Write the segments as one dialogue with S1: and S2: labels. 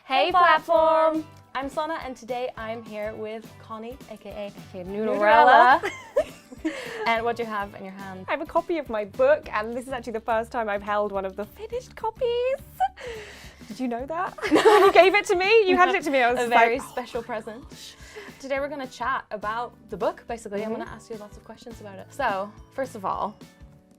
S1: Hey platform! I'm Sana and today I'm here with Connie, aka Noodlerella. And what do you have in your hand?
S2: I have a copy of my book and this is actually the first time I've held one of the finished copies. Did you know that? You gave it to me? You handed it to me. I was
S1: a very special present. Today we're going to chat about the book, basically. I'm going to ask you lots of questions about it. So, first of all,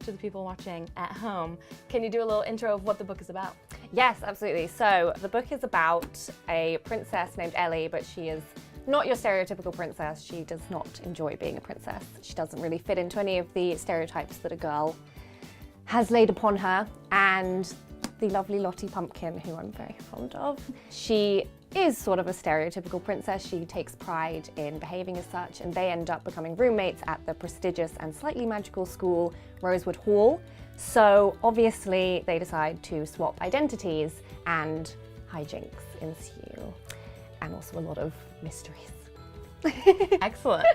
S1: to the people watching at home, can you do a little intro of what the book is about?
S2: Yes, absolutely. So the book is about a princess named Ellie, but she is not your stereotypical princess. She does not enjoy being a princess. She doesn't really fit into any of the stereotypes that a girl has laid upon her. And the lovely Lottie Pumpkin, who I'm very fond of, she is sort of a stereotypical princess. She takes pride in behaving as such, and they end up becoming roommates at the prestigious and slightly magical school, Rosewood Hall. So obviously they decide to swap identities and hijinks ensue, and also a lot of mysteries.
S1: Excellent.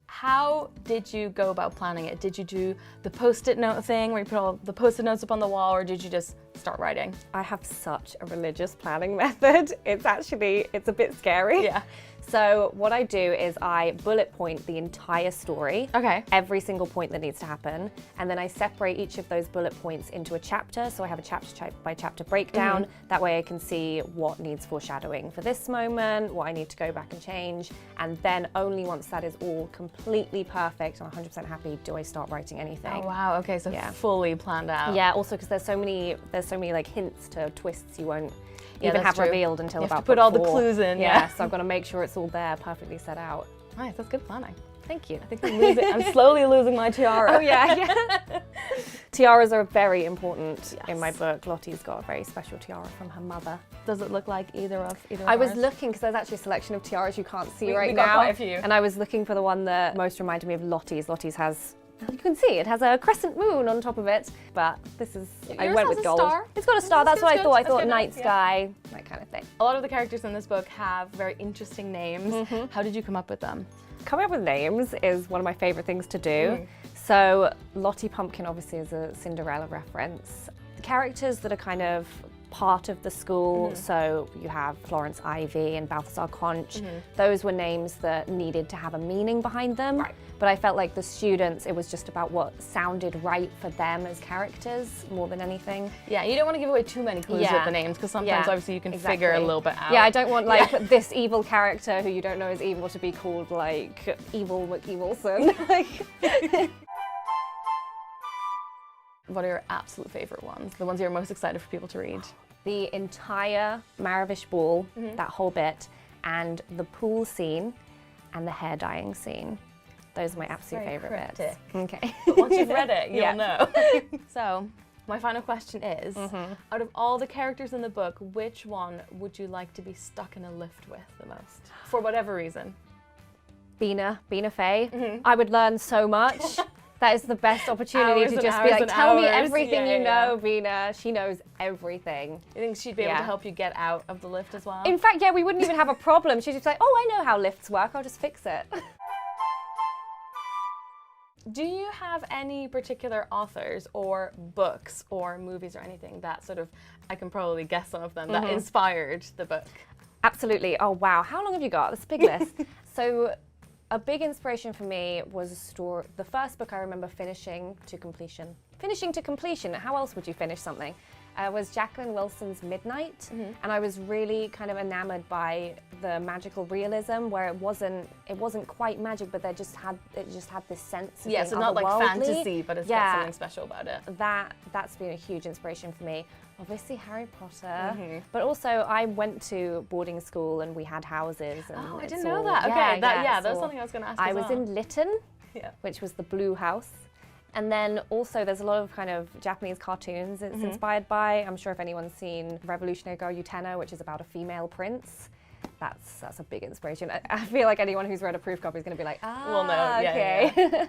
S1: How did you go about planning it? Did you do the post-it note thing where you put all the post-it notes up on the wall, or did you just start writing?
S2: I have such a religious planning method. It's a bit scary.
S1: Yeah.
S2: So what I do is I bullet point the entire story.
S1: Okay.
S2: Every single point that needs to happen. And then I separate each of those bullet points into a chapter. So I have a chapter by chapter breakdown. That way I can see what needs foreshadowing for this moment, what I need to go back and change. And then only once that is all completely perfect and 100% happy do I start writing anything.
S1: Oh wow, okay, so fully planned out.
S2: Yeah, also because there's so many like hints to twists you won't even have revealed until
S1: you
S2: about
S1: have to put all the
S2: book 4.
S1: clues in.
S2: Yeah, so I've got to make sure it's all there, perfectly set out.
S1: Nice, that's good planning.
S2: Thank you.
S1: I think I'm slowly losing my tiara.
S2: Oh yeah. Tiaras are very important in my book. Lottie's got a very special tiara from her mother.
S1: Does it look like either of
S2: I was looking, because there's actually a selection of tiaras you can't see right
S1: we
S2: now.
S1: got quite a few.
S2: And I was looking for the one that most reminded me of Lottie's. Lottie's has, you can see, it has a crescent moon on top of it. But this is, I went with gold.
S1: Star.
S2: It's got a star, that's what I thought. I thought
S1: good.
S2: night sky, that kind of thing.
S1: A lot of the characters in this book have very interesting names. How did you come up with them?
S2: Coming up with names is one of my favourite things to do. So Lottie Pumpkin obviously is a Cinderella reference. The characters that are kind of part of the school, so you have Florence Ivy and Balthazar Conch, those were names that needed to have a meaning behind them. Right. But I felt like the students, it was just about what sounded right for them as characters more than anything.
S1: Yeah, you don't want to give away too many clues with the names, because sometimes obviously you can figure a little bit out.
S2: Yeah, I don't want like this evil character who you don't know is evil to be called like Evil McEvilson.
S1: What are your absolute favourite ones? The ones you're most excited for people to read?
S2: The entire Marivish Ball, that whole bit, and the pool scene and the hair dyeing scene. Those are my absolute favourite bits. Okay.
S1: But once you've read it, you'll know. So, my final question is, out of all the characters in the book, which one would you like to be stuck in a lift with the most? For whatever reason.
S2: Bina Fey. I would learn so much. That is the best opportunity to just be like, tell me everything you know, Bina. She knows everything.
S1: You think she'd be able to help you get out of the lift as well?
S2: In fact, yeah, we wouldn't even have a problem. She'd just be like, oh, I know how lifts work, I'll just fix it.
S1: Do you have any particular authors or books or movies or anything that sort of, I can probably guess some of them, that inspired the book?
S2: Absolutely. Oh, wow. How long have you got? That's a big list. So, a big inspiration for me was a story, the first book I remember finishing to completion. Finishing to completion, how else would you finish something? Was Jacqueline Wilson's Midnight, and I was really kind of enamored by the magical realism, where it wasn't quite magic, but it just had this sense of being
S1: so not like fantasy, but it's got something special about it.
S2: That's been a huge inspiration for me. Obviously Harry Potter, but also I went to boarding school and we had houses. And
S1: I didn't know that. Okay, that was something I was going to ask.
S2: I was in Lytton, which was the Blue House. And then also there's a lot of kind of Japanese cartoons it's inspired by. I'm sure if anyone's seen Revolutionary Girl Utena, which is about a female prince, that's a big inspiration. I feel like anyone who's read a proof copy is going to be like,
S1: well, no,
S2: okay.